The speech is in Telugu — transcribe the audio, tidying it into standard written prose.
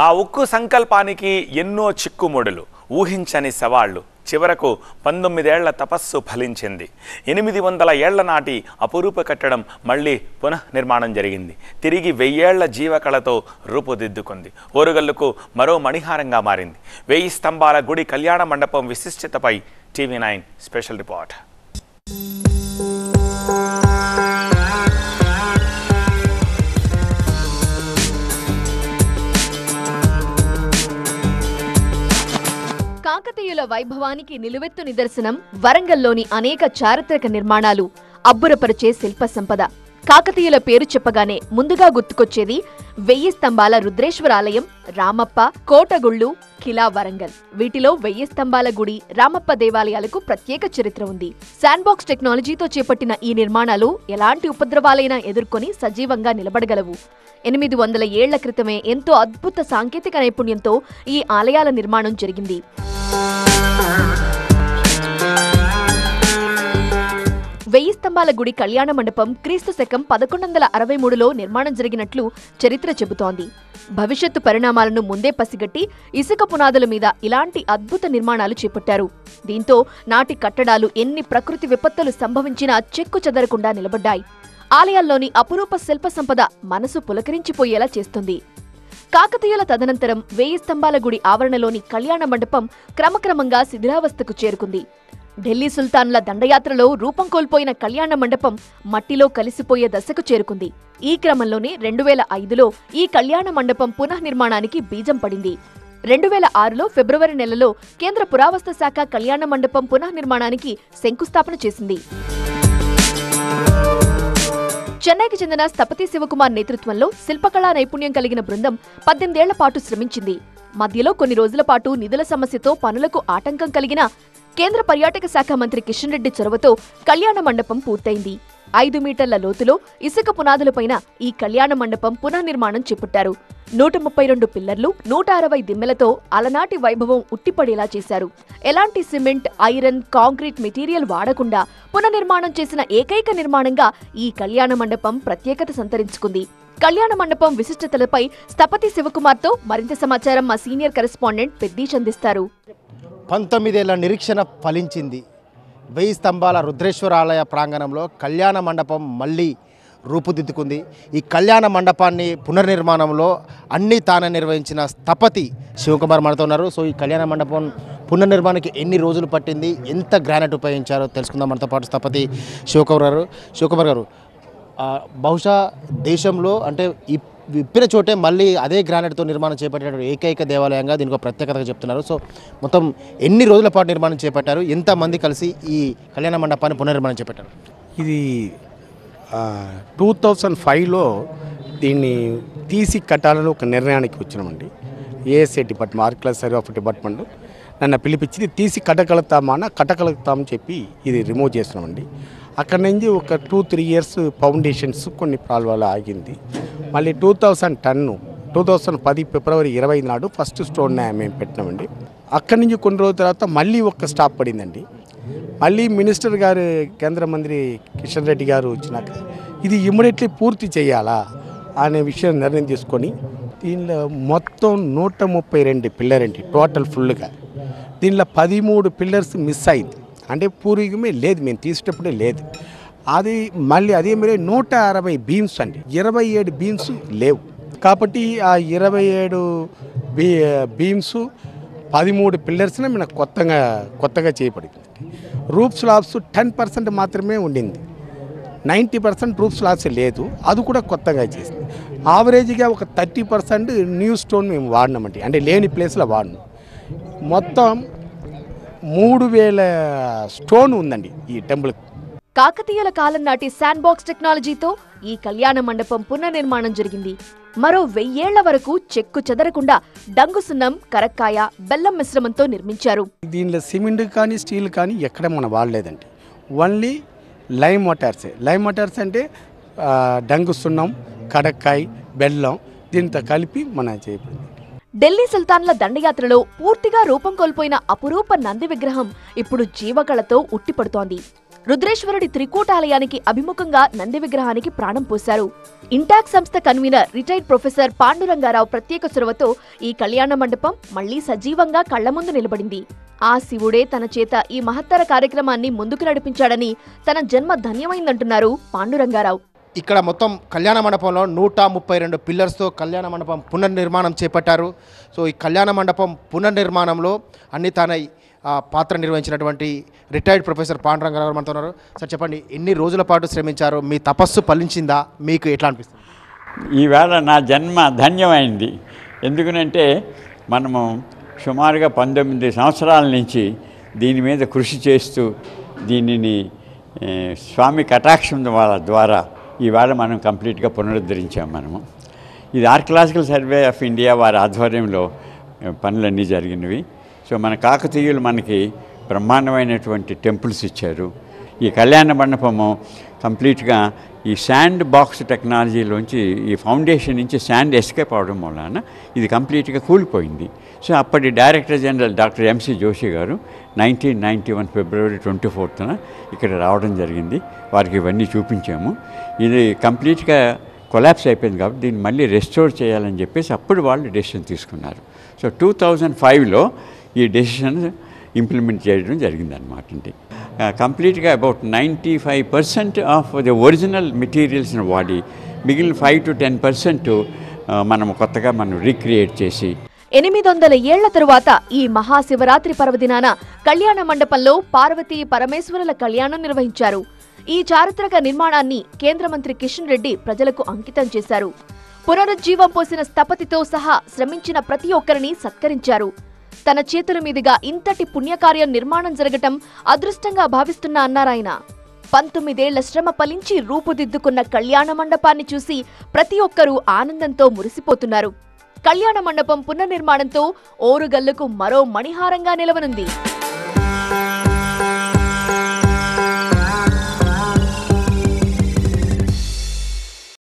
ఆ ఉక్కు సంకల్పానికి ఎన్నో చిక్కుముడులు, ఊహించని సవాళ్లు. చివరకు 19 ఏళ్ల తపస్సు ఫలించింది. 800 ఏళ్ల నాటి అపురూప కట్టడం మళ్ళీ పునఃనిర్మాణం జరిగింది. తిరిగి 1000 ఏళ్ల జీవకళతో రూపుదిద్దుకుంది. ఓరుగల్లుకు మరో మణిహారంగా మారింది. 1000 స్తంభాల గుడి కళ్యాణ మండపం విశిష్టతపై TV9 స్పెషల్ రిపోర్ట్. కాకతీయుల వైభవానికి నిలువెత్తు నిదర్శనం వరంగల్లోని అనేక చారిత్రక నిర్మాణాలు, అబ్బురపరిచే శిల్ప సంపద. కాకతీయుల పేరు చెప్పగానే ముందుగా గుర్తుకొచ్చేది 1000 స్తంభాల రుద్రేశ్వరాలయం, రామప్ప, కోటగుళ్ళు, కిలా వరంగల్. వీటిలో 1000 స్తంభాల గుడి, రామప్ప దేవాలయాలకు ప్రత్యేక చరిత్ర ఉంది. శాండ్బాక్స్ టెక్నాలజీతో చేపట్టిన ఈ నిర్మాణాలు ఎలాంటి ఉపద్రవాలైనా ఎదుర్కొని సజీవంగా నిలబడగలవు. 800 ఏళ్ల క్రితమే ఎంతో అద్భుత సాంకేతిక నైపుణ్యంతో ఈ ఆలయాల నిర్మాణం జరిగింది. 1000 స్తంభాల గుడి కళ్యాణ మండపం క్రీస్తు శకం 1163లో నిర్మాణం జరిగినట్లు చరిత్ర చెబుతోంది. భవిష్యత్తు పరిణామాలను ముందే పసిగట్టి ఇసుక పునాదుల మీద ఇలాంటి అద్భుత నిర్మాణాలు చేపట్టారు. దీంతో నాటి కట్టడాలు ఎన్ని ప్రకృతి విపత్తులు సంభవించినా చెక్కు చెదరకుండా నిలబడ్డాయి. ఆలయాల్లోని అపురూప శిల్ప సంపద మనసు పులకరించిపోయేలా చేస్తుంది. కాకతీయుల తదనంతరం 1000 స్తంభాల గుడి ఆవరణలోని కళ్యాణ మండపం క్రమక్రమంగా శిథిలావస్థకు చేరుకుంది. ఢిల్లీ సుల్తాన్ల దండయాత్రలో రూపం కోల్పోయిన కళ్యాణ మండపం మట్టిలో కలిసిపోయే దశకు చేరుకుంది. ఈ క్రమంలోనే 2005లో ఈ కళ్యాణ మండపం పునఃనిర్మాణానికి బీజం పడింది. 2006లో ఫిబ్రవరి నెలలో కేంద్ర పురావస్తు శాఖ కళ్యాణ మండపం పునఃనిర్మాణానికి శంకుస్థాపన చేసింది. చెన్నైకి చెందిన స్థపతి శివకుమార్ నేతృత్వంలో శిల్పకళా నైపుణ్యం కలిగిన బృందం 18 ఏళ్ల పాటు శ్రమించింది. మధ్యలో కొన్ని రోజుల పాటు నిధుల సమస్యతో పనులకు ఆటంకం కలిగిన కేంద్ర పర్యాటక శాఖ మంత్రి కిషన్ రెడ్డి చొరవతో కళ్యాణ మండపం పూర్తయింది. 5 మీటర్ల లోతులో ఇసుక పునాదులపైన ఈ కళ్యాణ మండపం పునఃనిర్మాణం చేపట్టారు. 132 పిల్లర్లు, 160 దిమ్మెలతో అలనాటి వైభవం ఉట్టిపడేలా చేశారు. ఎలాంటి సిమెంట్, ఐరన్, కాంక్రీట్ మెటీరియల్ వాడకుండా పునర్నిర్మాణం చేసిన ఏకైక నిర్మాణంగా ఈ కళ్యాణ మండపం ప్రత్యేకత సంతరించుకుంది. కళ్యాణ మండపం విశిష్టతలపై స్థపతి శివకుమార్తో మరింత సమాచారం మా సీనియర్ కరెస్పాండెంట్ పెద్దీష్ అందిస్తారు. 19 ఏళ్ల నిరీక్షణ ఫలించింది. 1000 స్తంభాల రుద్రేశ్వర ఆలయ ప్రాంగణంలో కళ్యాణ మండపం మళ్ళీ రూపుదిద్దుకుంది. ఈ కళ్యాణ మండపాన్ని పునర్నిర్మాణంలో అన్నీ తానే నిర్వహించిన స్థపతి శివకుమార్ మనతో ఉన్నారు. సో ఈ కళ్యాణ మండపం పునర్నిర్మాణానికి ఎన్ని రోజులు పట్టింది, ఎంత గ్రానైట్ ఉపయోగించారో తెలుసుకుందాం. మనతో పాటు స్థపతి శివకుమార్ గారు బహుశా దేశంలో అంటే విప్పిన చోటే మళ్ళీ అదే గ్రానైట్తో నిర్మాణం చేపట్టిన ఏకైక దేవాలయంగా దీనికి ఒక ప్రత్యేకతగా చెప్తున్నారు. సో మొత్తం ఎన్ని రోజుల పాటు నిర్మాణం చేపట్టారు, ఎంతమంది కలిసి ఈ కళ్యాణ మండపాన్ని పునర్నిర్మాణం చేపట్టారు? ఇది 2005లో దీన్ని తీసి కట్టాలని ఒక నిర్ణయానికి వచ్చినామండి. ASA department, archaeology survey of department నన్ను పిలిపించి తీసి కట్టగలుగుతామని చెప్పి ఇది రిమూవ్ చేస్తున్నామండి. అక్కడి నుంచి ఒక 2-3 ఇయర్స్ ఫౌండేషన్స్ కొన్ని ప్రాబ్లం ఆగింది. మళ్ళీ 2010 ఫిబ్రవరి 25 నాడు ఫస్ట్ స్టోన్ మేము పెట్టినామండి. అక్కడి నుంచి కొన్ని రోజుల తర్వాత మళ్ళీ ఒక స్టాప్ పడిందండి. మళ్ళీ మినిస్టర్ గారు, కేంద్ర మంత్రి కిషన్ రెడ్డి గారు వచ్చినాక ఇది ఇమ్మీడియట్లీ పూర్తి చేయాలా అనే విషయం నిర్ణయం తీసుకొని దీనిలో మొత్తం 132 పిల్లర్ అండి టోటల్ ఫుల్గా. దీనిలో 13 పిల్లర్స్ మిస్ అయింది. అంటే పూర్వీకమే లేదు, మేము తీసేటప్పుడే లేదు. అది మళ్ళీ అదే మరి 160 బీమ్స్ అండి, 27 బీమ్స్ లేవు. కాబట్టి ఆ 27 బీమ్స్ 13 పిల్లర్స్ని మనకు కొత్తగా చేయబడింది. రూఫ్ స్లాబ్స్ 10% మాత్రమే ఉండింది, 90% రూఫ్ స్లాబ్స్ లేదు. అది కూడా కొత్తగా చేసింది. ఆవరేజ్గా ఒక 30% న్యూ స్టోన్ మేము వాడినామండి, అంటే లేని ప్లేస్లో వాడినాం. మొత్తం 3000 స్టోన్ ఉందండి ఈ టెంపుల్. కాకతీయుల కాలం నాటి శాండ్బాక్స్ టెక్నాలజీతో ఈ కళ్యాణ మండపం పునర్నిర్మాణం జరిగింది. మరో 1000 ఏళ్ల వరకు చెక్కు చెదరకుండా డంగు సున్నం, కరక్కాయ, బెల్లం మిశ్రమంతో నిర్మించారు. దీనిలో సిమెంట్ కానీ స్టీల్ కానీ ఎక్కడ మనం వాడలేదండి. ఓన్లీ లైమ్ వాటర్స్ అంటే డంగు సున్నం, కరక్కాయ, బెల్లం దీంతో కలిపి మనం చేయబడింది. ఢిల్లీ సుల్తాన్ల దండయాత్రలో పూర్తిగా రూపం కోల్పోయిన అపురూప నంది విగ్రహం ఇప్పుడు జీవకళతో ఉట్టిపడుతోంది. రుద్రేశ్వరుడి త్రికూటాలయానికి అభిముఖంగా నంది విగ్రహానికి ప్రాణం పోశారు. ఇంటాక్ సంస్థ కన్వీనర్ రిటైర్డ్ ప్రొఫెసర్ పాండురంగారావు ప్రత్యేక చొరవతో ఈ కళ్యాణ మండపం మళ్లీ సజీవంగా కళ్ల ముందు నిలబడింది. ఆ శివుడే తన చేత ఈ మహత్తర కార్యక్రమాన్ని ముందుకు నడిపించాడని తన జన్మ ధన్యమైందంటున్నారు పాండురంగారావు. ఇక్కడ మొత్తం కళ్యాణ మండపంలో 132 పిల్లర్స్తో కళ్యాణ మండపం పునర్నిర్మాణం చేపట్టారు. సో ఈ కళ్యాణ మండపం పునర్నిర్మాణంలో అన్ని తన పాత్ర నిర్వహించినటువంటి రిటైర్డ్ ప్రొఫెసర్ పాండురంగారావు మనతో ఉన్నారు. సార్ చెప్పండి, ఎన్ని రోజుల పాటు శ్రమించారు? మీ తపస్సు ఫలించిందా? మీకు ఎట్లా అనిపిస్తుంది? ఈవేళ నా జన్మ ధన్యమైంది. ఎందుకనంటే మనము సుమారుగా 19 సంవత్సరాల నుంచి దీని మీద కృషి చేస్తూ దీనిని స్వామి కటాక్షం ద్వారా ఈవేళ మనం కంప్లీట్గా పునరుద్ధరించాం. ఇది ఆర్కియలాజికల్ సర్వే ఆఫ్ ఇండియా వారి ఆధ్వర్యంలో పనులన్నీ జరిగినవి. సో మన కాకతీయులు మనకి బ్రహ్మాండమైనటువంటి టెంపుల్స్ ఇచ్చారు. ఈ కళ్యాణ మండపము కంప్లీట్గా ఈ శాండ్ బాక్స్ టెక్నాలజీలోంచి ఈ ఫౌండేషన్ నుంచి శాండ్ ఎస్కేప్ అవడం వలన ఇది కంప్లీట్గా కూలిపోయింది. సో అప్పటి director general doctor MC Joshi garu 1991 ఫిబ్రవరి 24న ఇక్కడ రావడం జరిగింది. వారికి ఇవన్నీ చూపించాము. ఇది కంప్లీట్గా కొలాప్స్ అయిపోయింది కాబట్టి దీన్ని మళ్ళీ రెస్టోర్ చేయాలని చెప్పేసి అప్పుడు వాళ్ళు డెసిషన్ తీసుకున్నారు. సో 2005లో ఈ డెసిషన్ ఇంప్లిమెంట్ చేయడం జరిగిందనమాట. అండి కంప్లీట్గా అబౌట్ 95% ఆఫ్ ది ఒరిజినల్ మెటీరియల్స్ని వాడి మిగిలిన 5 to 10% మనం కొత్తగా రీక్రియేట్ చేసి 800 ఏళ్ల తరువాత ఈ మహాశివరాత్రి పర్వదినాన కళ్యాణ మండపంలో పార్వతీ పరమేశ్వరుల కళ్యాణం నిర్వహించారు. ఈ చారిత్రక నిర్మాణాన్ని కేంద్ర మంత్రి కిషన్ రెడ్డి ప్రజలకు అంకితం చేశారు. పునరుజ్జీవం పోసిన స్థపతితో సహా శ్రమించిన ప్రతి ఒక్కరిని సత్కరించారు. తన చేతుల మీదుగా ఇంతటి పుణ్యకార్యం నిర్మాణం జరగటం అదృష్టంగా భావిస్తున్నా అన్నారాయన. 19 ఏళ్ల శ్రమ ఫలించి రూపుదిద్దుకున్న కళ్యాణ మండపాన్ని చూసి ప్రతి ఒక్కరూ ఆనందంతో మురిసిపోతున్నారు. కళ్యాణ మండపం పునర్నిర్మాణంతో ఓరుగల్లుకు మరో మణిహారంగా నిలవనుంది.